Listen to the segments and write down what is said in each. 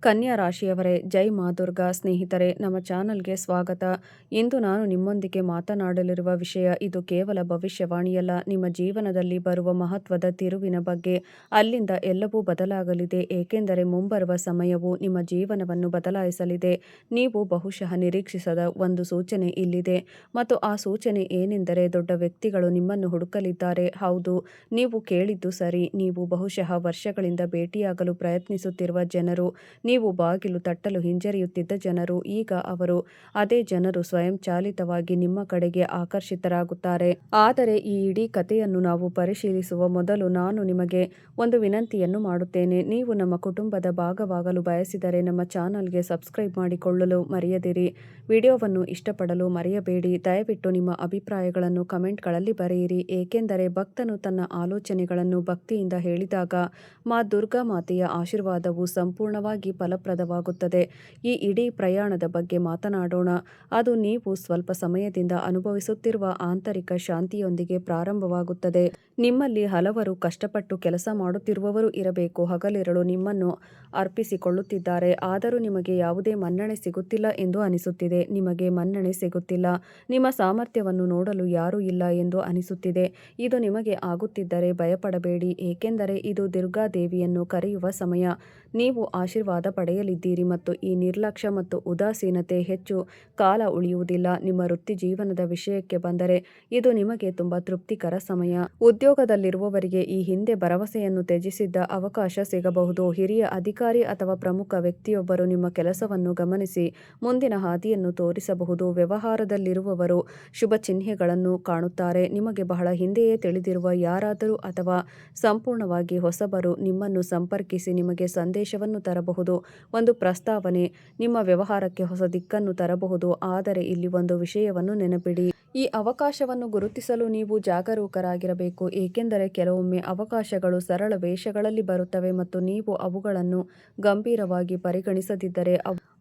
ಕನ್ಯಾ ರಾಶಿಯವರೇ, ಜೈ ಮಾ ದುರ್ಗಾ. ಸ್ನೇಹಿತರೆ, ನಮ್ಮ ಚಾನಲ್ಗೆ ಸ್ವಾಗತ. ಇಂದು ನಾನು ನಿಮ್ಮೊಂದಿಗೆ ಮಾತನಾಡಲಿರುವ ವಿಷಯ, ಇದು ಕೇವಲ ಭವಿಷ್ಯವಾಣಿಯಲ್ಲ, ನಿಮ್ಮ ಜೀವನದಲ್ಲಿ ಬರುವ ಮಹತ್ವದ ತಿರುವಿನ ಬಗ್ಗೆ. ಅಲ್ಲಿಂದ ಎಲ್ಲವೂ ಬದಲಾಗಲಿದೆ, ಏಕೆಂದರೆ ಮುಂಬರುವ ಸಮಯವು ನಿಮ್ಮ ಜೀವನವನ್ನು ಬದಲಾಯಿಸಲಿದೆ. ನೀವು ಬಹುಶಃ ನಿರೀಕ್ಷಿಸದ ಒಂದು ಸೂಚನೆ ಇಲ್ಲಿದೆ, ಮತ್ತು ಆ ಸೂಚನೆ ಏನೆಂದರೆ, ದೊಡ್ಡ ವ್ಯಕ್ತಿಗಳು ನಿಮ್ಮನ್ನು ಹುಡುಕಲಿದ್ದಾರೆ. ಹೌದು, ನೀವು ಕೇಳಿದ್ದು ಸರಿ. ನೀವು ಬಹುಶಃ ವರ್ಷಗಳಿಂದ ಭೇಟಿಯಾಗಲು ಪ್ರಯತ್ನಿಸುತ್ತಿರುವ ಜನರು, ನೀವು ಬಾಗಿಲು ತಟ್ಟಲು ಹಿಂಜರಿಯುತ್ತಿದ್ದ ಜನರು, ಈಗ ಅದೇ ಜನರು ಸ್ವಯಂಚಾಲಿತವಾಗಿ ನಿಮ್ಮ ಕಡೆಗೆ ಆಕರ್ಷಿತರಾಗುತ್ತಾರೆ. ಆದರೆ ಈ ಇಡೀ ಕಥೆಯನ್ನು ನಾವು ಪರಿಶೀಲಿಸುವ ಮೊದಲು ನಾನು ನಿಮಗೆ ಒಂದು ವಿನಂತಿಯನ್ನು ಮಾಡುತ್ತೇನೆ. ನೀವು ನಮ್ಮ ಕುಟುಂಬದ ಭಾಗವಾಗಲು ಬಯಸಿದರೆ ನಮ್ಮ ಚಾನಲ್ಗೆ ಸಬ್ಸ್ಕ್ರೈಬ್ ಮಾಡಿಕೊಳ್ಳಲು ಮರೆಯದಿರಿ. ವಿಡಿಯೋವನ್ನು ಇಷ್ಟಪಡಲು ಮರೆಯಬೇಡಿ. ದಯವಿಟ್ಟು ನಿಮ್ಮ ಅಭಿಪ್ರಾಯಗಳನ್ನು ಕಮೆಂಟ್ಗಳಲ್ಲಿ ಬರೆಯಿರಿ, ಏಕೆಂದರೆ ಭಕ್ತನು ತನ್ನ ಆಲೋಚನೆಗಳನ್ನು ಭಕ್ತಿಯಿಂದ ಹೇಳಿದಾಗ ಮಾ ದುರ್ಗಾ ಮಾತೆಯ ಆಶೀರ್ವಾದವು ಸಂಪೂರ್ಣವಾಗಿ ಫಲಪ್ರದವಾಗುತ್ತದೆ. ಈ ಇಡೀ ಪ್ರಯಾಣದ ಬಗ್ಗೆ ಮಾತನಾಡೋಣ. ಅದು ನೀವು ಸ್ವಲ್ಪ ಸಮಯದಿಂದ ಅನುಭವಿಸುತ್ತಿರುವ ಆಂತರಿಕ ಶಾಂತಿಯೊಂದಿಗೆ ಪ್ರಾರಂಭವಾಗುತ್ತದೆ. ನಿಮ್ಮಲ್ಲಿ ಹಲವರು ಕಷ್ಟಪಟ್ಟು ಕೆಲಸ ಮಾಡುತ್ತಿರುವವರು ಇರಬೇಕು, ಹಗಲಿರುಳು ನಿಮ್ಮನ್ನು ಅರ್ಪಿಸಿಕೊಳ್ಳುತ್ತಿದ್ದಾರೆ, ಆದರೂ ನಿಮಗೆ ಯಾವುದೇ ಮನ್ನಣೆ ಸಿಗುತ್ತಿಲ್ಲ ಎಂದು ಅನಿಸುತ್ತಿದೆ. ನಿಮಗೆ ಮನ್ನಣೆ ಸಿಗುತ್ತಿಲ್ಲ, ನಿಮ್ಮ ಸಾಮರ್ಥ್ಯವನ್ನು ನೋಡಲು ಯಾರೂ ಇಲ್ಲ ಎಂದು ಅನಿಸುತ್ತಿದೆ. ಇದು ನಿಮಗೆ ಆಗುತ್ತಿದ್ದರೆ ಭಯಪಡಬೇಡಿ, ಏಕೆಂದರೆ ಇದು ದುರ್ಗಾದೇವಿಯನ್ನು ಕರೆಯುವ ಸಮಯ. ನೀವು ಆಶೀರ್ವಾದ ಪಡೆಯಲಿದ್ದೀರಿ ಮತ್ತು ಈ ನಿರ್ಲಕ್ಷ್ಯ ಮತ್ತು ಉದಾಸೀನತೆ ಹೆಚ್ಚು ಕಾಲ ಉಳಿಯುವುದಿಲ್ಲ. ನಿಮ್ಮ ವೃತ್ತಿ ಜೀವನದ ವಿಷಯಕ್ಕೆ ಬಂದರೆ, ಇದು ನಿಮಗೆ ತುಂಬಾ ತೃಪ್ತಿಕರ ಸಮಯ. ಉದ್ಯೋಗದಲ್ಲಿರುವವರಿಗೆ ಈ ಹಿಂದೆ ಭರವಸೆಯನ್ನು ತ್ಯಜಿಸಿದ್ದ ಅವಕಾಶ ಸಿಗಬಹುದು. ಹಿರಿಯ ಅಧಿಕಾರಿ ಅಥವಾ ಪ್ರಮುಖ ವ್ಯಕ್ತಿಯೊಬ್ಬರು ನಿಮ್ಮ ಕೆಲಸವನ್ನು ಗಮನಿಸಿ ಮುಂದಿನ ಹಾದಿಯನ್ನು ತೋರಿಸಬಹುದು. ವ್ಯವಹಾರದಲ್ಲಿರುವವರು ಶುಭ ಚಿಹ್ನೆಗಳನ್ನು ಕಾಣುತ್ತಾರೆ. ನಿಮಗೆ ಬಹಳ ಹಿಂದೆಯೇ ತಿಳಿದಿರುವ ಯಾರಾದರೂ ಅಥವಾ ಸಂಪೂರ್ಣವಾಗಿ ಹೊಸಬರು ನಿಮ್ಮನ್ನು ಸಂಪರ್ಕಿಸಿ ನಿಮಗೆ ಸಂದೇಶವನ್ನು ತರಬಹುದು. ಒಂದು ಪ್ರಸ್ತಾವನೆ ನಿಮ್ಮ ವ್ಯವಹಾರಕ್ಕೆ ಹೊಸ ದಿಕ್ಕನ್ನು ತರಬಹುದು. ಆದರೆ ಇಲ್ಲಿ ಒಂದು ವಿಷಯವನ್ನು ನೆನಪಿಡಿ, ಈ ಅವಕಾಶವನ್ನು ಗುರುತಿಸಲು ನೀವು ಜಾಗರೂಕರಾಗಿರಬೇಕು, ಏಕೆಂದರೆ ಕೆಲವೊಮ್ಮೆ ಅವಕಾಶಗಳು ಸರಳ ವೇಷಗಳಲ್ಲಿ ಬರುತ್ತವೆ ಮತ್ತು ನೀವು ಅವುಗಳನ್ನು ಗಂಭೀರವಾಗಿ ಪರಿಗಣಿಸದಿದ್ದರೆ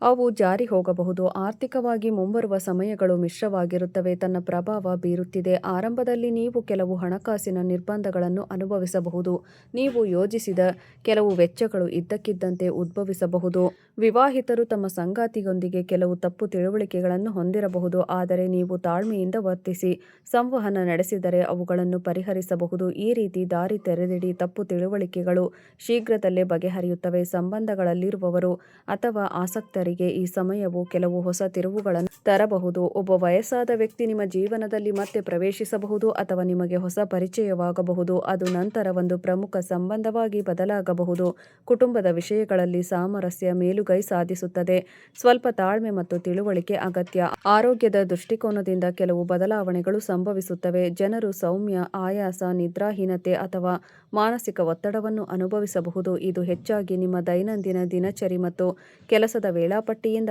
ಅವು ಜಾರಿ ಹೋಗಬಹುದು. ಆರ್ಥಿಕವಾಗಿ ಮುಂಬರುವ ಸಮಯಗಳು ಮಿಶ್ರವಾಗಿರುತ್ತವೆ, ತನ್ನ ಪ್ರಭಾವ ಬೀರುತ್ತಿದೆ. ಆರಂಭದಲ್ಲಿ ನೀವು ಕೆಲವು ಹಣಕಾಸಿನ ನಿರ್ಬಂಧಗಳನ್ನು ಅನುಭವಿಸಬಹುದು. ನೀವು ಯೋಜಿಸಿದ ಕೆಲವು ವೆಚ್ಚಗಳು ಇದ್ದಕ್ಕಿದ್ದಂತೆ ಉದ್ಭವಿಸಬಹುದು. ವಿವಾಹಿತರು ತಮ್ಮ ಸಂಗಾತಿಯೊಂದಿಗೆ ಕೆಲವು ತಪ್ಪು ತಿಳುವಳಿಕೆಗಳನ್ನು ಹೊಂದಿರಬಹುದು, ಆದರೆ ನೀವು ತಾಳ್ಮೆಯಿಂದ ವರ್ತಿಸಿ ಸಂವಹನ ನಡೆಸಿದರೆ ಅವುಗಳನ್ನು ಪರಿಹರಿಸಬಹುದು. ಈ ರೀತಿ ದಾರಿ ತೆರೆದಿಡಿ. ತಪ್ಪು ತಿಳುವಳಿಕೆಗಳು ಶೀಘ್ರದಲ್ಲೇ ಬಗೆಹರಿಯುತ್ತವೆ. ಸಂಬಂಧಗಳಲ್ಲಿರುವವರು ಅಥವಾ ಆಸಕ್ತರಿಗೆ ಈ ಸಮಯವು ಕೆಲವು ಹೊಸ ತಿರುವುಗಳನ್ನು ತರಬಹುದು. ಒಬ್ಬ ವಯಸ್ಸಾದ ವ್ಯಕ್ತಿ ನಿಮ್ಮ ಜೀವನದಲ್ಲಿ ಮತ್ತೆ ಪ್ರವೇಶಿಸಬಹುದು ಅಥವಾ ನಿಮಗೆ ಹೊಸ ಪರಿಚಯವಾಗಬಹುದು. ಅದು ನಂತರ ಒಂದು ಪ್ರಮುಖ ಸಂಬಂಧವಾಗಿ ಬದಲಾಗಬಹುದು. ಕುಟುಂಬದ ವಿಷಯಗಳಲ್ಲಿ ಸಾಮರಸ್ಯ ಮೇಲುಗೈ ಸಾಧಿಸುತ್ತದೆ. ಸ್ವಲ್ಪ ತಾಳ್ಮೆ ಮತ್ತು ತಿಳುವಳಿಕೆ ಅಗತ್ಯ. ಆರೋಗ್ಯದ ದೃಷ್ಟಿಕೋನದಿಂದ ಕೆಲವು ಬದಲಾವಣೆಗಳು ಸಂಭವಿಸುತ್ತವೆ. ಜನರು ಸೌಮ್ಯ ಆಯಾಸ, ನಿದ್ರಾಹೀನತೆ ಅಥವಾ ಮಾನಸಿಕ ಒತ್ತಡವನ್ನು ಅನುಭವಿಸಬಹುದು. ಇದು ಹೆಚ್ಚಾಗಿ ನಿಮ್ಮ ದೈನಂದಿನ ದಿನಚರಿ ಮತ್ತು ಕೆಲಸದ ವೇಳಾಪಟ್ಟಿಯಿಂದ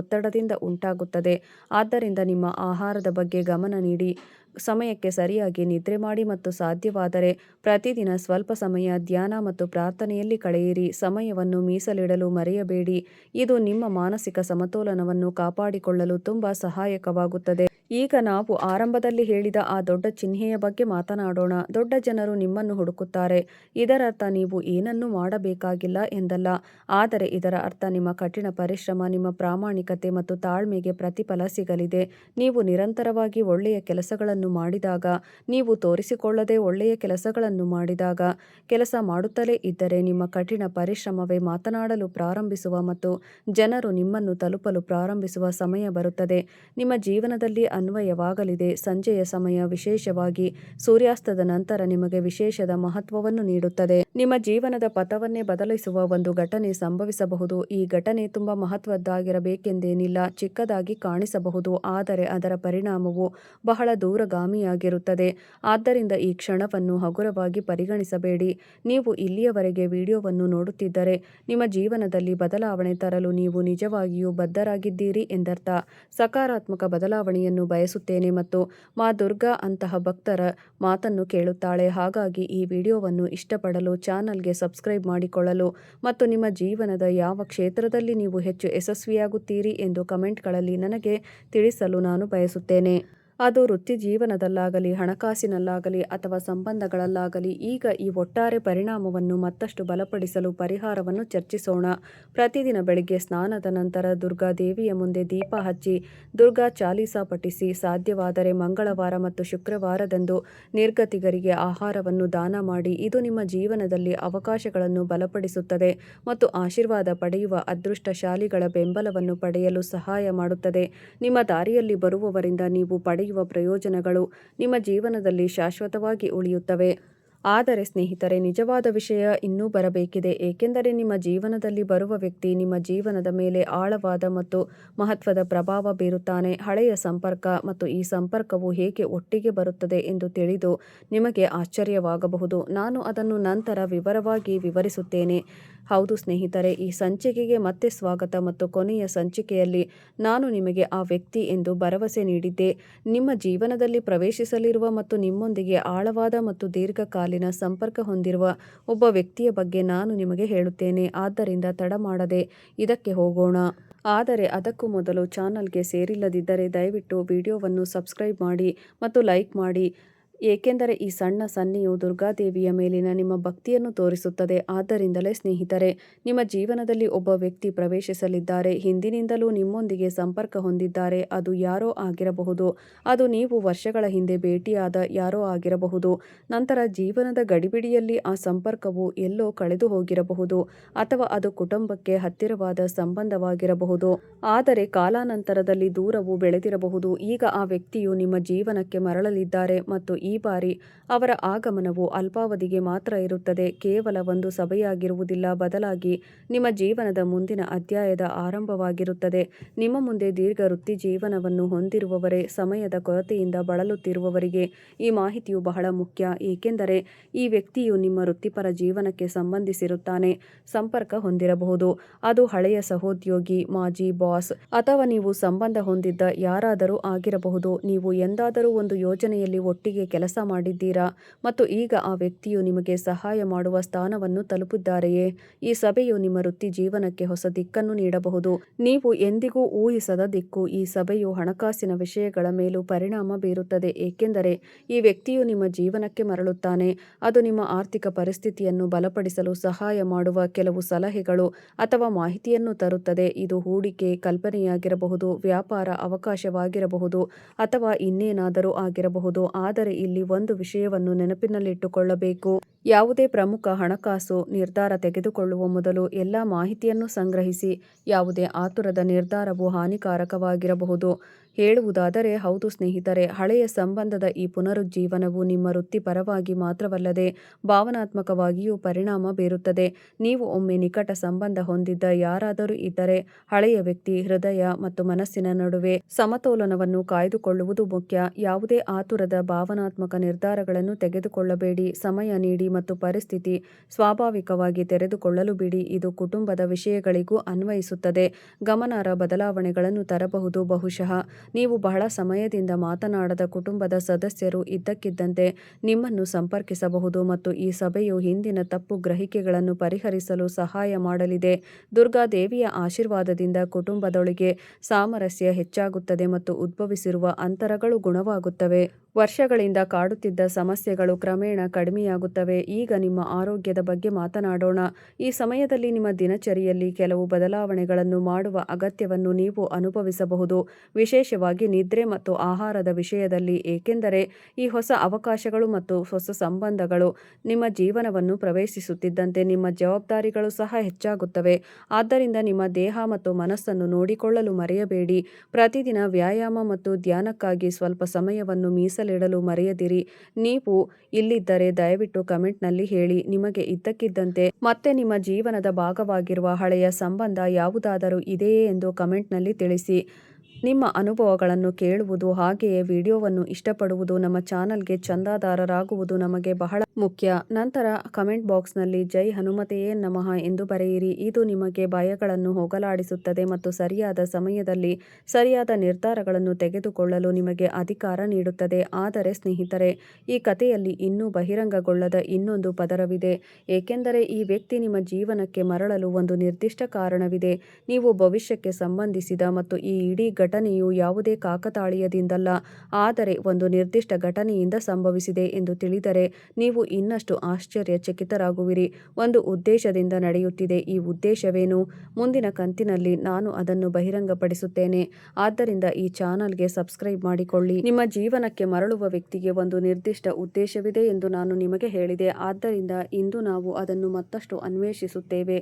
ಒತ್ತಡದಿಂದ ಉಂಟಾಗುತ್ತದೆ. ಆದ್ದರಿಂದ ನಿಮ್ಮ ಆಹಾರದ ಬಗ್ಗೆ ಗಮನ ನೀಡಿ, ಸಮಯಕ್ಕೆ ಸರಿಯಾಗಿ ನಿದ್ರೆ ಮಾಡಿ ಮತ್ತು ಸಾಧ್ಯವಾದರೆ ಪ್ರತಿದಿನ ಸ್ವಲ್ಪ ಸಮಯ ಧ್ಯಾನ ಮತ್ತು ಪ್ರಾರ್ಥನೆಯಲ್ಲಿ ಕಳೆಯಿರಿ. ಸಮಯವನ್ನು ಮೀಸಲಿಡಲು ಮರೆಯಬೇಡಿ, ಇದು ನಿಮ್ಮ ಮಾನಸಿಕ ಸಮತೋಲನವನ್ನು ಕಾಪಾಡಿಕೊಳ್ಳಲು ತುಂಬಾ ಸಹಾಯಕವಾಗುತ್ತದೆ. ಈಗ ನಾವು ಆರಂಭದಲ್ಲಿ ಹೇಳಿದ ಆ ದೊಡ್ಡ ಚಿಹ್ನೆಯ ಬಗ್ಗೆ ಮಾತನಾಡೋಣ. ದೊಡ್ಡ ಜನರು ನಿಮ್ಮನ್ನು ಹುಡುಕುತ್ತಾರೆ. ಇದರರ್ಥ ನೀವು ಏನನ್ನೂ ಮಾಡಬೇಕಾಗಿಲ್ಲ ಎಂದಲ್ಲ, ಆದರೆ ಇದರ ಅರ್ಥ ನಿಮ್ಮ ಕಠಿಣ ಪರಿಶ್ರಮ, ನಿಮ್ಮ ಪ್ರಾಮಾಣಿಕತೆ ಮತ್ತು ತಾಳ್ಮೆಗೆ ಪ್ರತಿಫಲ ಸಿಗಲಿದೆ. ನೀವು ನಿರಂತರವಾಗಿ ಒಳ್ಳೆಯ ಕೆಲಸಗಳನ್ನು ಮಾಡಿದಾಗ, ನೀವು ತೋರಿಸಿಕೊಳ್ಳದೆ ಒಳ್ಳೆಯ ಕೆಲಸಗಳನ್ನು ಮಾಡಿದಾಗ, ಕೆಲಸ ಮಾಡುತ್ತಲೇ ಇದ್ದರೆ ನಿಮ್ಮ ಕಠಿಣ ಪರಿಶ್ರಮವೇ ಮಾತನಾಡಲು ಪ್ರಾರಂಭಿಸುವ ಮತ್ತು ಜನರು ನಿಮ್ಮನ್ನು ತಲುಪಲು ಪ್ರಾರಂಭಿಸುವ ಸಮಯ ಬರುತ್ತದೆ. ನಿಮ್ಮ ಜೀವನದಲ್ಲಿ ಅನ್ವಯವಾಗಲಿದೆ. ಸಂಜೆಯ ಸಮಯ, ವಿಶೇಷವಾಗಿ ಸೂರ್ಯಾಸ್ತದ ನಂತರ, ನಿಮಗೆ ವಿಶೇಷದ ಮಹತ್ವವನ್ನು ನೀಡುತ್ತದೆ. ನಿಮ್ಮ ಜೀವನದ ಪಥವನ್ನೇ ಬದಲಿಸುವ ಒಂದು ಘಟನೆ ಸಂಭವಿಸಬಹುದು. ಈ ಘಟನೆ ತುಂಬಾ ಮಹತ್ವದ್ದಾಗಿರಬೇಕೆಂದೇನಿಲ್ಲ, ಚಿಕ್ಕದಾಗಿ ಕಾಣಿಸಬಹುದು, ಆದರೆ ಅದರ ಪರಿಣಾಮವು ಬಹಳ ದೂರಗಾಮಿಯಾಗಿರುತ್ತದೆ. ಆದ್ದರಿಂದ ಈ ಕ್ಷಣವನ್ನು ಹಗುರವಾಗಿ ಪರಿಗಣಿಸಬೇಡಿ. ನೀವು ಇಲ್ಲಿಯವರೆಗೆ ವಿಡಿಯೋವನ್ನು ನೋಡುತ್ತಿದ್ದರೆ ನಿಮ್ಮ ಜೀವನದಲ್ಲಿ ಬದಲಾವಣೆ ತರಲು ನೀವು ನಿಜವಾಗಿಯೂ ಬದ್ಧರಾಗಿದ್ದೀರಿ ಎಂದರ್ಥ. ಸಕಾರಾತ್ಮಕ ಬದಲಾವಣೆಯನ್ನು ಬಯಸುತ್ತೇನೆ ಮತ್ತು ಮಾ ದುರ್ಗಾ ಅಂತಹ ಭಕ್ತರ ಮಾತನ್ನು ಕೇಳುತ್ತಾಳೆ. ಹಾಗಾಗಿ ಈ ವಿಡಿಯೋವನ್ನು ಇಷ್ಟಪಡಲು, ಚಾನಲ್ಗೆ ಸಬ್ಸ್ಕ್ರೈಬ್ ಮಾಡಿಕೊಳ್ಳಲು ಮತ್ತು ನಿಮ್ಮ ಜೀವನದ ಯಾವ ಕ್ಷೇತ್ರದಲ್ಲಿ ನೀವು ಹೆಚ್ಚು ಯಶಸ್ವಿಯಾಗುತ್ತೀರಿ ಎಂದು ಕಮೆಂಟ್ಗಳಲ್ಲಿ ನನಗೆ ತಿಳಿಸಲು ನಾನು ಬಯಸುತ್ತೇನೆ. ಅದು ವೃತ್ತಿ ಜೀವನದಲ್ಲಾಗಲಿ, ಹಣಕಾಸಿನಲ್ಲಾಗಲಿ ಅಥವಾ ಸಂಬಂಧಗಳಲ್ಲಾಗಲಿ. ಈಗ ಈ ಒಟ್ಟಾರೆ ಪರಿಣಾಮವನ್ನು ಮತ್ತಷ್ಟು ಬಲಪಡಿಸಲು ಪರಿಹಾರವನ್ನು ಚರ್ಚಿಸೋಣ. ಪ್ರತಿದಿನ ಬೆಳಿಗ್ಗೆ ಸ್ನಾನದ ನಂತರ ದುರ್ಗಾ ದೇವಿಯ ಮುಂದೆ ದೀಪ ಹಚ್ಚಿ ದುರ್ಗಾ ಚಾಲೀಸಾ ಪಠಿಸಿ. ಸಾಧ್ಯವಾದರೆ ಮಂಗಳವಾರ ಮತ್ತು ಶುಕ್ರವಾರದಂದು ನಿರ್ಗತಿಕರಿಗೆ ಆಹಾರವನ್ನು ದಾನ ಮಾಡಿ. ಇದು ನಿಮ್ಮ ಜೀವನದಲ್ಲಿ ಅವಕಾಶಗಳನ್ನು ಬಲಪಡಿಸುತ್ತದೆ ಮತ್ತು ಆಶೀರ್ವಾದ ಪಡೆಯುವ ಅದೃಷ್ಟಶಾಲಿಗಳ ಬೆಂಬಲವನ್ನು ಪಡೆಯಲು ಸಹಾಯ ಮಾಡುತ್ತದೆ. ನಿಮ್ಮ ದಾರಿಯಲ್ಲಿ ಬರುವವರಿಂದ ನೀವು ಪಡೆಯುವ ಪ್ರಯೋಜನಗಳು ನಿಮ್ಮ ಜೀವನದಲ್ಲಿ ಶಾಶ್ವತವಾಗಿ ಉಳಿಯುತ್ತವೆ. ಆದರೆ ಸ್ನೇಹಿತರೆ, ನಿಜವಾದ ವಿಷಯ ಇನ್ನೂ ಬರಬೇಕಿದೆ. ಏಕೆಂದರೆ ನಿಮ್ಮ ಜೀವನದಲ್ಲಿ ಬರುವ ವ್ಯಕ್ತಿ ನಿಮ್ಮ ಜೀವನದ ಮೇಲೆ ಆಳವಾದ ಮತ್ತು ಮಹತ್ವದ ಪ್ರಭಾವ ಬೀರುತ್ತಾನೆ. ಹಳೆಯ ಸಂಪರ್ಕ ಮತ್ತು ಈ ಸಂಪರ್ಕವು ಹೇಗೆ ಒಟ್ಟಿಗೆ ಬರುತ್ತದೆ ಎಂದು ತಿಳಿದು ನಿಮಗೆ ಆಶ್ಚರ್ಯವಾಗಬಹುದು. ನಾನು ಅದನ್ನು ನಂತರ ವಿವರವಾಗಿ ವಿವರಿಸುತ್ತೇನೆ. ಹೌದು ಸ್ನೇಹಿತರೆ, ಈ ಸಂಚಿಕೆಗೆ ಮತ್ತೆ ಸ್ವಾಗತ. ಮತ್ತು ಕೊನೆಯ ಸಂಚಿಕೆಯಲ್ಲಿ ನಾನು ನಿಮಗೆ ಆ ವ್ಯಕ್ತಿ ಎಂದು ಭರವಸೆ ನೀಡಿದ್ದೆ. ನಿಮ್ಮ ಜೀವನದಲ್ಲಿ ಪ್ರವೇಶಿಸಲಿರುವ ಮತ್ತು ನಿಮ್ಮೊಂದಿಗೆ ಆಳವಾದ ಮತ್ತು ದೀರ್ಘಕಾಲಿನ ಸಂಪರ್ಕ ಹೊಂದಿರುವ ಒಬ್ಬ ವ್ಯಕ್ತಿಯ ಬಗ್ಗೆ ನಾನು ನಿಮಗೆ ಹೇಳುತ್ತೇನೆ. ಆದ್ದರಿಂದ ತಡ ಮಾಡದೆ ಇದಕ್ಕೆ ಹೋಗೋಣ. ಆದರೆ ಅದಕ್ಕೂ ಮೊದಲು ಚಾನಲ್ಗೆ ಸೇರಿಲ್ಲದಿದ್ದರೆ ದಯವಿಟ್ಟು ವಿಡಿಯೋವನ್ನು ಸಬ್ಸ್ಕ್ರೈಬ್ ಮಾಡಿ ಮತ್ತು ಲೈಕ್ ಮಾಡಿ. ಏಕೆಂದರೆ ಈ ಸಣ್ಣ ಸನ್ನೆಯು ದುರ್ಗಾದೇವಿಯ ಮೇಲಿನ ನಿಮ್ಮ ಭಕ್ತಿಯನ್ನು ತೋರಿಸುತ್ತದೆ. ಆದ್ದರಿಂದಲೇ ಸ್ನೇಹಿತರೆ, ನಿಮ್ಮ ಜೀವನದಲ್ಲಿ ಒಬ್ಬ ವ್ಯಕ್ತಿ ಪ್ರವೇಶಿಸಲಿದ್ದಾರೆ. ಹಿಂದಿನಿಂದಲೂ ನಿಮ್ಮೊಂದಿಗೆ ಸಂಪರ್ಕ ಹೊಂದಿದ್ದಾರೆ. ಅದು ಯಾರೋ ಆಗಿರಬಹುದು. ಅದು ನೀವು ವರ್ಷಗಳ ಹಿಂದೆ ಭೇಟಿಯಾದ ಯಾರೋ ಆಗಿರಬಹುದು. ನಂತರ ಜೀವನದ ಗಡಿಬಿಡಿಯಲ್ಲಿ ಆ ಸಂಪರ್ಕವು ಎಲ್ಲೋ ಕಳೆದು ಹೋಗಿರಬಹುದು. ಅಥವಾ ಅದು ಕುಟುಂಬಕ್ಕೆ ಹತ್ತಿರವಾದ ಸಂಬಂಧವಾಗಿರಬಹುದು. ಆದರೆ ಕಾಲಾನಂತರದಲ್ಲಿ ದೂರವು ಬೆಳೆದಿರಬಹುದು. ಈಗ ಆ ವ್ಯಕ್ತಿಯು ನಿಮ್ಮ ಜೀವನಕ್ಕೆ ಮರಳಲಿದ್ದಾರೆ ಮತ್ತು ಈ ಬಾರಿ ಅವರ ಆಗಮನವು ಅಲ್ಪಾವಧಿಗೆ ಮಾತ್ರ ಇರುತ್ತದೆ. ಕೇವಲ ಒಂದು ಸಭೆಯಾಗಿರುವುದಿಲ್ಲ, ಬದಲಾಗಿ ನಿಮ್ಮ ಜೀವನದ ಮುಂದಿನ ಅಧ್ಯಾಯದ ಆರಂಭವಾಗಿರುತ್ತದೆ. ನಿಮ್ಮ ಮುಂದೆ ದೀರ್ಘ ವೃತ್ತಿ ಜೀವನವನ್ನು ಹೊಂದಿರುವವರೇ, ಸಮಯದ ಕೊರತೆಯಿಂದ ಬಳಲುತ್ತಿರುವವರಿಗೆ ಈ ಮಾಹಿತಿಯು ಬಹಳ ಮುಖ್ಯ. ಏಕೆಂದರೆ ಈ ವ್ಯಕ್ತಿಯು ನಿಮ್ಮ ವೃತ್ತಿಪರ ಜೀವನಕ್ಕೆ ಸಂಬಂಧಿಸಿರುತ್ತಾನೆ. ಸಂಪರ್ಕ ಹೊಂದಿರಬಹುದು. ಅದು ಹಳೆಯ ಸಹೋದ್ಯೋಗಿ, ಮಾಜಿ ಬಾಸ್ ಅಥವಾ ನೀವು ಸಂಬಂಧ ಹೊಂದಿದ್ದ ಯಾರಾದರೂ ಆಗಿರಬಹುದು. ನೀವು ಎಂದಾದರೂ ಒಂದು ಯೋಜನೆಯಲ್ಲಿ ಒಟ್ಟಿಗೆ ಕೆಲಸ ಮಾಡಿದ್ದೀರಾ ಮತ್ತು ಈಗ ಆ ವ್ಯಕ್ತಿಯು ನಿಮಗೆ ಸಹಾಯ ಮಾಡುವ ಸ್ಥಾನವನ್ನು ತಲುಪಿದ್ದಾರೆಯೇ? ಈ ಸಭೆಯು ನಿಮ್ಮ ವೃತ್ತಿ ಜೀವನಕ್ಕೆ ಹೊಸ ದಿಕ್ಕನ್ನು ನೀಡಬಹುದು. ನೀವು ಎಂದಿಗೂ ಊಹಿಸದ ದಿಕ್ಕು. ಈ ಸಭೆಯು ಹಣಕಾಸಿನ ವಿಷಯಗಳ ಮೇಲೂ ಪರಿಣಾಮ ಬೀರುತ್ತದೆ. ಏಕೆಂದರೆ ಈ ವ್ಯಕ್ತಿಯು ನಿಮ್ಮ ಜೀವನಕ್ಕೆ ಮರಳುತ್ತಾನೆ. ಅದು ನಿಮ್ಮ ಆರ್ಥಿಕ ಪರಿಸ್ಥಿತಿಯನ್ನು ಬಲಪಡಿಸಲು ಸಹಾಯ ಮಾಡುವ ಕೆಲವು ಸಲಹೆಗಳು ಅಥವಾ ಮಾಹಿತಿಯನ್ನು ತರುತ್ತದೆ. ಇದು ಹೂಡಿಕೆ ಕಲ್ಪನೆಯಾಗಿರಬಹುದು, ವ್ಯಾಪಾರ ಅವಕಾಶವಾಗಿರಬಹುದು ಅಥವಾ ಇನ್ನೇನಾದರೂ ಆಗಿರಬಹುದು. ಆದರೆ ಇಲ್ಲಿ ಒಂದು ವಿಷಯವನ್ನು ನೆನಪಿನಲ್ಲಿಟ್ಟುಕೊಳ್ಳಬೇಕು. ಯಾವುದೇ ಪ್ರಮುಖ ಹಣಕಾಸು ನಿರ್ಧಾರ ತೆಗೆದುಕೊಳ್ಳುವ ಮೊದಲು ಎಲ್ಲ ಮಾಹಿತಿಯನ್ನು ಸಂಗ್ರಹಿಸಿ. ಯಾವುದೇ ಆತುರದ ನಿರ್ಧಾರವು ಹಾನಿಕಾರಕವಾಗಿರಬಹುದು. ಹೇಳುವುದಾದರೆ, ಹೌದು ಸ್ನೇಹಿತರೆ, ಹಳೆಯ ಸಂಬಂಧದ ಈ ಪುನರುಜ್ಜೀವನವು ನಿಮ್ಮ ವೃತ್ತಿಪರವಾಗಿ ಮಾತ್ರವಲ್ಲದೆ ಭಾವನಾತ್ಮಕವಾಗಿಯೂ ಪರಿಣಾಮ ಬೀರುತ್ತದೆ. ನೀವು ಒಮ್ಮೆ ನಿಕಟ ಸಂಬಂಧ ಹೊಂದಿದ್ದ ಯಾರಾದರೂ ಇದ್ದರೆ, ಹಳೆಯ ವ್ಯಕ್ತಿ ಹೃದಯ ಮತ್ತು ಮನಸ್ಸಿನ ನಡುವೆ ಸಮತೋಲನವನ್ನು ಕಾಯ್ದುಕೊಳ್ಳುವುದು ಮುಖ್ಯ. ಯಾವುದೇ ಆತುರದ ಭಾವನಾತ್ಮಕ ನಿರ್ಧಾರಗಳನ್ನು ತೆಗೆದುಕೊಳ್ಳಬೇಡಿ. ಸಮಯ ನೀಡಿ ಮತ್ತು ಪರಿಸ್ಥಿತಿ ಸ್ವಾಭಾವಿಕವಾಗಿ ತೆರೆದುಕೊಳ್ಳಲು ಬಿಡಿ. ಇದು ಕುಟುಂಬದ ವಿಷಯಗಳಿಗೂ ಅನ್ವಯಿಸುತ್ತದೆ. ಗಮನಾರ್ಹ ಬದಲಾವಣೆಗಳನ್ನು ತರಬಹುದು. ಬಹುಶಃ ನೀವು ಬಹಳ ಸಮಯದಿಂದ ಮಾತನಾಡದ ಕುಟುಂಬದ ಸದಸ್ಯರು ಇದ್ದಕ್ಕಿದ್ದಂತೆ ನಿಮ್ಮನ್ನು ಸಂಪರ್ಕಿಸಬಹುದು ಮತ್ತು ಈ ಸಭೆಯು ಹಿಂದಿನ ತಪ್ಪು ಗ್ರಹಿಕೆಗಳನ್ನು ಪರಿಹರಿಸಲು ಸಹಾಯ ಮಾಡಲಿದೆ. ದುರ್ಗಾದೇವಿಯ ಆಶೀರ್ವಾದದಿಂದ ಕುಟುಂಬದೊಳಗೆ ಸಾಮರಸ್ಯ ಹೆಚ್ಚಾಗುತ್ತದೆ ಮತ್ತು ಉದ್ಭವಿಸಿರುವ ಅಂತರಗಳು ಗುಣವಾಗುತ್ತವೆ. ವರ್ಷಗಳಿಂದ ಕಾಡುತ್ತಿದ್ದ ಸಮಸ್ಯೆಗಳು ಕ್ರಮೇಣ ಕಡಿಮೆಯಾಗುತ್ತವೆ. ಈಗ ನಿಮ್ಮ ಆರೋಗ್ಯದ ಬಗ್ಗೆ ಮಾತನಾಡೋಣ. ಈ ಸಮಯದಲ್ಲಿ ನಿಮ್ಮ ದಿನಚರಿಯಲ್ಲಿ ಕೆಲವು ಬದಲಾವಣೆಗಳನ್ನು ಮಾಡುವ ಅಗತ್ಯವನ್ನು ನೀವು ಅನುಭವಿಸಬಹುದು, ವಿಶೇಷವಾಗಿ ನಿದ್ರೆ ಮತ್ತು ಆಹಾರದ ವಿಷಯದಲ್ಲಿ. ಏಕೆಂದರೆ ಈ ಹೊಸ ಅವಕಾಶಗಳು ಮತ್ತು ಹೊಸ ಸಂಬಂಧಗಳು ನಿಮ್ಮ ಜೀವನವನ್ನು ಪ್ರವೇಶಿಸುತ್ತಿದ್ದಂತೆ ನಿಮ್ಮ ಜವಾಬ್ದಾರಿಗಳು ಸಹ ಹೆಚ್ಚಾಗುತ್ತವೆ. ಆದ್ದರಿಂದ ನಿಮ್ಮ ದೇಹ ಮತ್ತು ಮನಸ್ಸನ್ನು ನೋಡಿಕೊಳ್ಳಲು ಮರೆಯಬೇಡಿ. ಪ್ರತಿದಿನ ವ್ಯಾಯಾಮ ಮತ್ತು ಧ್ಯಾನಕ್ಕಾಗಿ ಸ್ವಲ್ಪ ಸಮಯವನ್ನು ಮೀಸಲಿಡಲು ಮರೆಯದಿರಿ. ನೀವು ಇಲ್ಲಿದ್ದರೆ ದಯವಿಟ್ಟು ಕಮೆಂಟ್ನಲ್ಲಿ ಹೇಳಿ. ನಿಮಗೆ ಇದ್ದಕ್ಕಿದ್ದಂತೆ ಮತ್ತೆ ನಿಮ್ಮ ಜೀವನದ ಭಾಗವಾಗಿರುವ ಹಳೆಯ ಸಂಬಂಧ ಯಾವುದಾದರೂ ಇದೆಯೇ ಎಂದು ಕಮೆಂಟ್ನಲ್ಲಿ ತಿಳಿಸಿ. ನಿಮ್ಮ ಅನುಭವಗಳನ್ನು ಕೇಳುವುದು, ಹಾಗೆಯೇ ವಿಡಿಯೋವನ್ನು ಇಷ್ಟಪಡುವುದು, ನಮ್ಮ ಚಾನಲ್ಗೆ ಚಂದಾದಾರರಾಗುವುದು ನಮಗೆ ಬಹಳ ಮುಖ್ಯ. ನಂತರ ಕಮೆಂಟ್ ಬಾಕ್ಸ್ನಲ್ಲಿ ಜೈ ಹನುಮತೆಯೇ ನಮಃ ಎಂದು ಬರೆಯಿರಿ. ಇದು ನಿಮಗೆ ಭಯಗಳನ್ನು ಹೋಗಲಾಡಿಸುತ್ತದೆ ಮತ್ತು ಸರಿಯಾದ ಸಮಯದಲ್ಲಿ ಸರಿಯಾದ ನಿರ್ಧಾರಗಳನ್ನು ತೆಗೆದುಕೊಳ್ಳಲು ನಿಮಗೆ ಅಧಿಕಾರ ನೀಡುತ್ತದೆ. ಆದರೆ ಸ್ನೇಹಿತರೆ, ಈ ಕಥೆಯಲ್ಲಿ ಇನ್ನೂ ಬಹಿರಂಗಗೊಳ್ಳದ ಇನ್ನೊಂದು ಪದರವಿದೆ. ಏಕೆಂದರೆ ಈ ವ್ಯಕ್ತಿ ನಿಮ್ಮ ಜೀವನಕ್ಕೆ ಮರಳಲು ಒಂದು ನಿರ್ದಿಷ್ಟ ಕಾರಣವಿದೆ. ನೀವು ಭವಿಷ್ಯಕ್ಕೆ ಸಂಬಂಧಿಸಿದ ಮತ್ತು ಈ ಇಡೀ ಘಟನೆಯು ಯಾವುದೇ ಕಾಕತಾಳೀಯದಿಂದಲ್ಲ, ಆದರೆ ಒಂದು ನಿರ್ದಿಷ್ಟ ಘಟನೆಯಿಂದ ಸಂಭವಿಸಿದೆ ಎಂದು ತಿಳಿದರೆ ನೀವು ಇನ್ನಷ್ಟು ಆಶ್ಚರ್ಯಚಕಿತರಾಗುವಿರಿ. ಒಂದು ಉದ್ದೇಶದಿಂದ ನಡೆಯುತ್ತಿದೆ. ಈ ಉದ್ದೇಶವೇನು? ಮುಂದಿನ ಕಂತಿನಲ್ಲಿ ನಾನು ಅದನ್ನು ಬಹಿರಂಗಪಡಿಸುತ್ತೇನೆ. ಆದ್ದರಿಂದ ಈ ಚಾನಲ್ಗೆ ಸಬ್ಸ್ಕ್ರೈಬ್ ಮಾಡಿಕೊಳ್ಳಿ. ನಿಮ್ಮ ಜೀವನಕ್ಕೆ ಮರಳುವ ವ್ಯಕ್ತಿಗೆ ಒಂದು ನಿರ್ದಿಷ್ಟ ಉದ್ದೇಶವಿದೆ ಎಂದು ನಾನು ನಿಮಗೆ ಹೇಳಿದೆ. ಆದ್ದರಿಂದ ಇಂದು ನಾವು ಅದನ್ನು ಮತ್ತಷ್ಟು ಅನ್ವೇಷಿಸುತ್ತೇವೆ.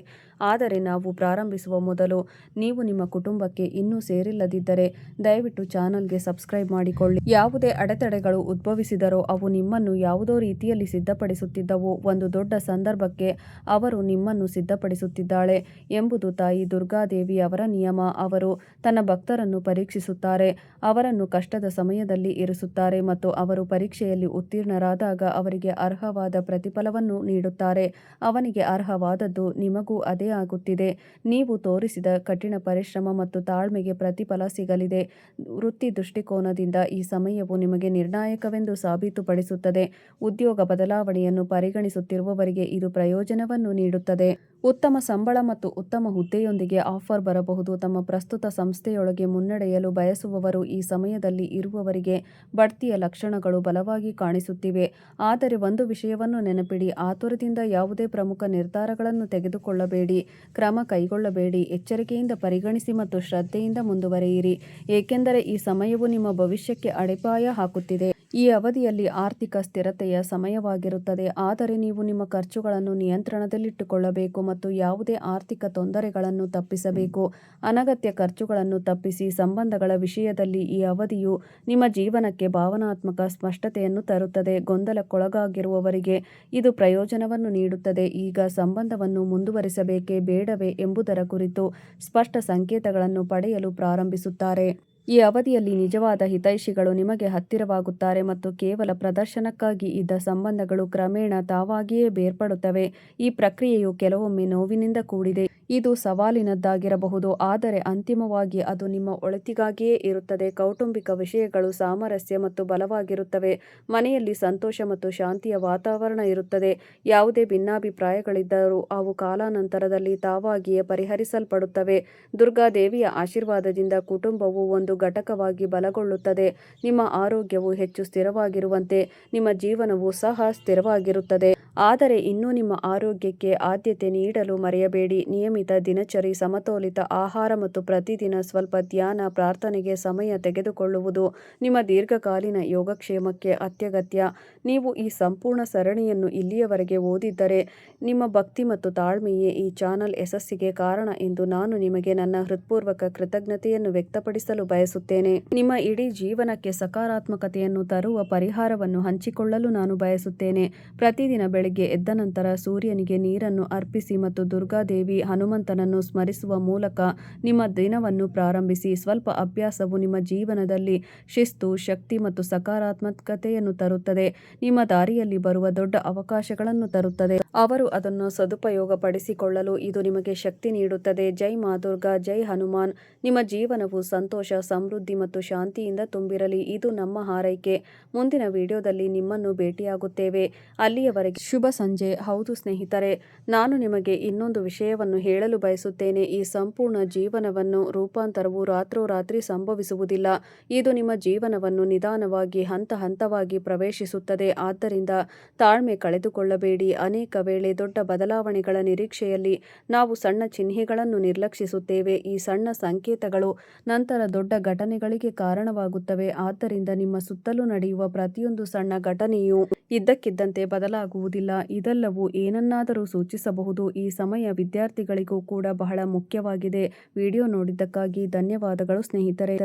ಆದರೆ ನಾವು ಪ್ರಾರಂಭಿಸುವ ಮೊದಲು ನೀವು ನಿಮ್ಮ ಕುಟುಂಬಕ್ಕೆ ಇನ್ನೂ ಸೇರಿಲ್ಲದಿದ್ದರೆ ದಯವಿಟ್ಟು ಚಾನಲ್ಗೆ ಸಬ್ಸ್ಕ್ರೈಬ್ ಮಾಡಿಕೊಳ್ಳಿ. ಯಾವುದೇ ಅಡೆತಡೆಗಳು ಉದ್ಭವಿಸಿದರೋ ಅವು ನಿಮ್ಮನ್ನು ಯಾವುದೋ ರೀತಿಯಲ್ಲಿ ಸಿದ್ಧಪಡಿಸುತ್ತಿದ್ದವು. ಒಂದು ದೊಡ್ಡ ಸಂದರ್ಭಕ್ಕೆ ಅವರು ನಿಮ್ಮನ್ನು ಸಿದ್ಧಪಡಿಸುತ್ತಿದ್ದಾಳೆ ಎಂಬುದು ತಾಯಿ ದುರ್ಗಾದೇವಿ ಅವರ ನಿಯಮ. ಅವರು ತನ್ನ ಭಕ್ತರನ್ನು ಪರೀಕ್ಷಿಸುತ್ತಾರೆ, ಅವರನ್ನು ಕಷ್ಟದ ಸಮಯದಲ್ಲಿ ಇರಿಸುತ್ತಾರೆ ಮತ್ತು ಅವರು ಪರೀಕ್ಷೆಯಲ್ಲಿ ಉತ್ತೀರ್ಣರಾದಾಗ ಅವರಿಗೆ ಅರ್ಹವಾದ ಪ್ರತಿಫಲವನ್ನು ನೀಡುತ್ತಾರೆ. ಅವನಿಗೆ ಅರ್ಹವಾದದ್ದು ನಿಮಗೂ ಅದೇ ಆಗುತ್ತಿದೆ. ನೀವು ತೋರಿಸಿದ ಕಠಿಣ ಪರಿಶ್ರಮ ಮತ್ತು ತಾಳ್ಮೆಗೆ ಪ್ರತಿಫಲ ಸಿಗಲಿದೆ. ವೃತ್ತಿ ದೃಷ್ಟಿಕೋನದಿಂದ ಈ ಸಮಯವು ನಿಮಗೆ ನಿರ್ಣಾಯಕವೆಂದು ಸಾಬೀತುಪಡಿಸುತ್ತದೆ. ಉದ್ಯೋಗ ಬದಲಾವಣೆಯನ್ನು ಪರಿಗಣಿಸುತ್ತಿರುವವರಿಗೆ ಇದು ಪ್ರಯೋಜನವನ್ನು ನೀಡುತ್ತದೆ. ಉತ್ತಮ ಸಂಬಳ ಮತ್ತು ಉತ್ತಮ ಹುದ್ದೆಯೊಂದಿಗೆ ಆಫರ್ ಬರಬಹುದು. ತಮ್ಮ ಪ್ರಸ್ತುತ ಸಂಸ್ಥೆಯೊಳಗೆ ಮುನ್ನಡೆಯಲು ಬಯಸುವವರು ಈ ಸಮಯದಲ್ಲಿ ಇರುವವರಿಗೆ ಬಡ್ತಿಯ ಲಕ್ಷಣಗಳು ಬಲವಾಗಿ ಕಾಣಿಸುತ್ತಿವೆ. ಆದರೆ ಒಂದು ವಿಷಯವನ್ನು ನೆನಪಿಡಿ, ಆತುರದಿಂದ ಯಾವುದೇ ಪ್ರಮುಖ ನಿರ್ಧಾರಗಳನ್ನು ತೆಗೆದುಕೊಳ್ಳಬೇಡಿ. ಕ್ರಮ ಕೈಗೊಳ್ಳಬೇಡಿ. ಎಚ್ಚರಿಕೆಯಿಂದ ಪರಿಗಣಿಸಿ ಮತ್ತು ಶ್ರದ್ಧೆಯಿಂದ ಮುಂದುವರಿಯಿರಿ, ಏಕೆಂದರೆ ಈ ಸಮಯವು ನಿಮ್ಮ ಭವಿಷ್ಯಕ್ಕೆ ಅಡಿಪಾಯ ಹಾಕುತ್ತಿದೆ. ಈ ಅವಧಿಯಲ್ಲಿ ಆರ್ಥಿಕ ಸ್ಥಿರತೆಯ ಸಮಯವಾಗಿರುತ್ತದೆ, ಆದರೆ ನೀವು ನಿಮ್ಮ ಖರ್ಚುಗಳನ್ನು ನಿಯಂತ್ರಣದಲ್ಲಿಟ್ಟುಕೊಳ್ಳಬೇಕು ಮತ್ತು ಯಾವುದೇ ಆರ್ಥಿಕ ತೊಂದರೆಗಳನ್ನು ತಪ್ಪಿಸಬೇಕು. ಅನಗತ್ಯ ಖರ್ಚುಗಳನ್ನು ತಪ್ಪಿಸಿ. ಸಂಬಂಧಗಳ ವಿಷಯದಲ್ಲಿ ಈ ಅವಧಿಯು ನಿಮ್ಮ ಜೀವನಕ್ಕೆ ಭಾವನಾತ್ಮಕ ಸ್ಪಷ್ಟತೆಯನ್ನು ತರುತ್ತದೆ. ಗೊಂದಲಕ್ಕೊಳಗಾಗಿರುವವರಿಗೆ ಇದು ಪ್ರಯೋಜನವನ್ನು ನೀಡುತ್ತದೆ. ಈಗ ಸಂಬಂಧವನ್ನು ಮುಂದುವರಿಸಬೇಕೇ ಬೇಡವೇ ಎಂಬುದರ ಕುರಿತು ಸ್ಪಷ್ಟ ಸಂಕೇತಗಳನ್ನು ಪಡೆಯಲು ಪ್ರಾರಂಭಿಸುತ್ತಾರೆ. ಈ ಅವಧಿಯಲ್ಲಿ ನಿಜವಾದ ಹಿತೈಷಿಗಳು ನಿಮಗೆ ಹತ್ತಿರವಾಗುತ್ತಾರೆ ಮತ್ತು ಕೇವಲ ಪ್ರದರ್ಶನಕ್ಕಾಗಿ ಇದ್ದ ಸಂಬಂಧಗಳು ಕ್ರಮೇಣ ತಾವಾಗಿಯೇ ಬೇರ್ಪಡುತ್ತವೆ. ಈ ಪ್ರಕ್ರಿಯೆಯು ಕೆಲವೊಮ್ಮೆ ನೋವಿನಿಂದ ಕೂಡಿದೆ. ಇದು ಸವಾಲಿನದ್ದಾಗಿರಬಹುದು, ಆದರೆ ಅಂತಿಮವಾಗಿ ಅದು ನಿಮ್ಮ ಒಳಿತಿಗಾಗಿಯೇ ಇರುತ್ತದೆ. ಕೌಟುಂಬಿಕ ವಿಷಯಗಳು ಸಾಮರಸ್ಯ ಮತ್ತು ಬಲವಾಗಿರುತ್ತವೆ. ಮನೆಯಲ್ಲಿ ಸಂತೋಷ ಮತ್ತು ಶಾಂತಿಯ ವಾತಾವರಣ ಇರುತ್ತದೆ. ಯಾವುದೇ ಭಿನ್ನಾಭಿಪ್ರಾಯಗಳಿದ್ದರೂ ಅವು ಕಾಲಾನಂತರದಲ್ಲಿ ತಾವಾಗಿಯೇ ಪರಿಹರಿಸಲ್ಪಡುತ್ತವೆ. ದುರ್ಗಾದೇವಿಯ ಆಶೀರ್ವಾದದಿಂದ ಕುಟುಂಬವು ಒಂದು ಘಟಕವಾಗಿ ಬಲಗೊಳ್ಳುತ್ತದೆ. ನಿಮ್ಮ ಆರೋಗ್ಯವು ಹೆಚ್ಚು ಸ್ಥಿರವಾಗಿರುವಂತೆ ನಿಮ್ಮ ಜೀವನವೂ ಸಹ ಸ್ಥಿರವಾಗಿರುತ್ತದೆ. ಆದರೆ ಇನ್ನೂ ನಿಮ್ಮ ಆರೋಗ್ಯಕ್ಕೆ ಆದ್ಯತೆ ನೀಡಲು ಮರೆಯಬೇಡಿ. ನಿಯಮಿತ ದಿನಚರಿ, ಸಮತೋಲಿತ ಆಹಾರ ಮತ್ತು ಪ್ರತಿದಿನ ಸ್ವಲ್ಪ ಧ್ಯಾನ, ಪ್ರಾರ್ಥನೆಗೆ ಸಮಯ ತೆಗೆದುಕೊಳ್ಳುವುದು ನಿಮ್ಮ ದೀರ್ಘಕಾಲೀನ ಯೋಗಕ್ಷೇಮಕ್ಕೆ ಅತ್ಯಗತ್ಯ. ನೀವು ಈ ಸಂಪೂರ್ಣ ಸರಣಿಯನ್ನು ಇಲ್ಲಿಯವರೆಗೆ ಓದಿದ್ದರೆ ನಿಮ್ಮ ಭಕ್ತಿ ಮತ್ತು ತಾಳ್ಮೆಯೇ ಈ ಚಾನಲ್ ಯಶಸ್ಸಿಗೆ ಕಾರಣ ಎಂದು ನಾನು ನಿಮಗೆ ನನ್ನ ಹೃತ್ಪೂರ್ವಕ ಕೃತಜ್ಞತೆಯನ್ನು ವ್ಯಕ್ತಪಡಿಸಲು ಬಯಸುತ್ತೇನೆ. ನಿಮ್ಮ ಇಡೀ ಜೀವನಕ್ಕೆ ಸಕಾರಾತ್ಮಕತೆಯನ್ನು ತರುವ ಪರಿಹಾರವನ್ನು ಹಂಚಿಕೊಳ್ಳಲು ನಾನು ಬಯಸುತ್ತೇನೆ. ಪ್ರತಿದಿನ ಬೆಳಿಗ್ಗೆ ಎದ್ದ ನಂತರ ಸೂರ್ಯನಿಗೆ ನೀರನ್ನು ಅರ್ಪಿಸಿ ಮತ್ತು ದುರ್ಗಾದೇವಿ, ಹನುಮಂತನನ್ನು ಸ್ಮರಿಸುವ ಮೂಲಕ ನಿಮ್ಮ ದಿನವನ್ನು ಪ್ರಾರಂಭಿಸಿ. ಸ್ವಲ್ಪ ಅಭ್ಯಾಸವು ನಿಮ್ಮ ಜೀವನದಲ್ಲಿ ಶಿಸ್ತು, ಶಕ್ತಿ ಮತ್ತು ಸಕಾರಾತ್ಮಕತೆಯನ್ನು ತರುತ್ತದೆ. ನಿಮ್ಮ ದಾರಿಯಲ್ಲಿ ಬರುವ ದೊಡ್ಡ ಅವಕಾಶಗಳನ್ನು ತರುತ್ತದೆ. ಅವರು ಅದನ್ನು ಸದುಪಯೋಗಪಡಿಸಿಕೊಳ್ಳಲು ಇದು ನಿಮಗೆ ಶಕ್ತಿ ನೀಡುತ್ತದೆ. ಜೈ ಮಾ ದುರ್ಗಾ, ಜೈ ಹನುಮಾನ್. ನಿಮ್ಮ ಜೀವನವು ಸಂತೋಷ, ಸಮೃದ್ಧಿ ಮತ್ತು ಶಾಂತಿಯಿಂದ ತುಂಬಿರಲಿ. ಇದು ನಮ್ಮ ಹಾರೈಕೆ. ಮುಂದಿನ ವಿಡಿಯೋದಲ್ಲಿ ನಿಮ್ಮನ್ನು ಭೇಟಿಯಾಗುತ್ತೇವೆ. ಅಲ್ಲಿಯವರೆಗೆ ಶುಭ ಸಂಜೆ. ಹೌದು ಸ್ನೇಹಿತರೆ, ನಾನು ನಿಮಗೆ ಇನ್ನೊಂದು ವಿಷಯವನ್ನು ಹೇಳಲು ಬಯಸುತ್ತೇನೆ. ಈ ಸಂಪೂರ್ಣ ಜೀವನವನ್ನು ರೂಪಾಂತರವು ರಾತ್ರೋರಾತ್ರಿ ಸಂಭವಿಸುವುದಿಲ್ಲ. ಇದು ನಿಮ್ಮ ಜೀವನವನ್ನು ನಿಧಾನವಾಗಿ, ಹಂತ ಹಂತವಾಗಿ ಪ್ರವೇಶಿಸುತ್ತದೆ. ಆದ್ದರಿಂದ ತಾಳ್ಮೆ ಕಳೆದುಕೊಳ್ಳಬೇಡಿ. ಅನೇಕ ವೇಳೆ ದೊಡ್ಡ ಬದಲಾವಣೆಗಳ ನಿರೀಕ್ಷೆಯಲ್ಲಿ ನಾವು ಸಣ್ಣ ಚಿಹ್ನೆಗಳನ್ನು ನಿರ್ಲಕ್ಷಿಸುತ್ತೇವೆ. ಈ ಸಣ್ಣ ಸಂಕೇತಗಳು ನಂತರ ದೊಡ್ಡ ಘಟನೆಗಳಿಗೆ ಕಾರಣವಾಗುತ್ತವೆ. ಆದ್ದರಿಂದ ನಿಮ್ಮ ಸುತ್ತಲೂ ನಡೆಯುವ ಪ್ರತಿಯೊಂದು ಸಣ್ಣ ಘಟನೆಯೂ ಇದ್ದಕ್ಕಿದ್ದಂತೆ ಬದಲಾಗುವುದಿಲ್ಲ. ಇದೆಲ್ಲವೂ ಏನನ್ನಾದರೂ ಸೂಚಿಸಬಹುದು. ಈ ಸಮಯ ವಿದ್ಯಾರ್ಥಿಗಳಿಗೂ ಕೂಡ ಬಹಳ ಮುಖ್ಯವಾಗಿದೆ. ವಿಡಿಯೋ ನೋಡಿದ್ದಕ್ಕಾಗಿ ಧನ್ಯವಾದಗಳು ಸ್ನೇಹಿತರೆ.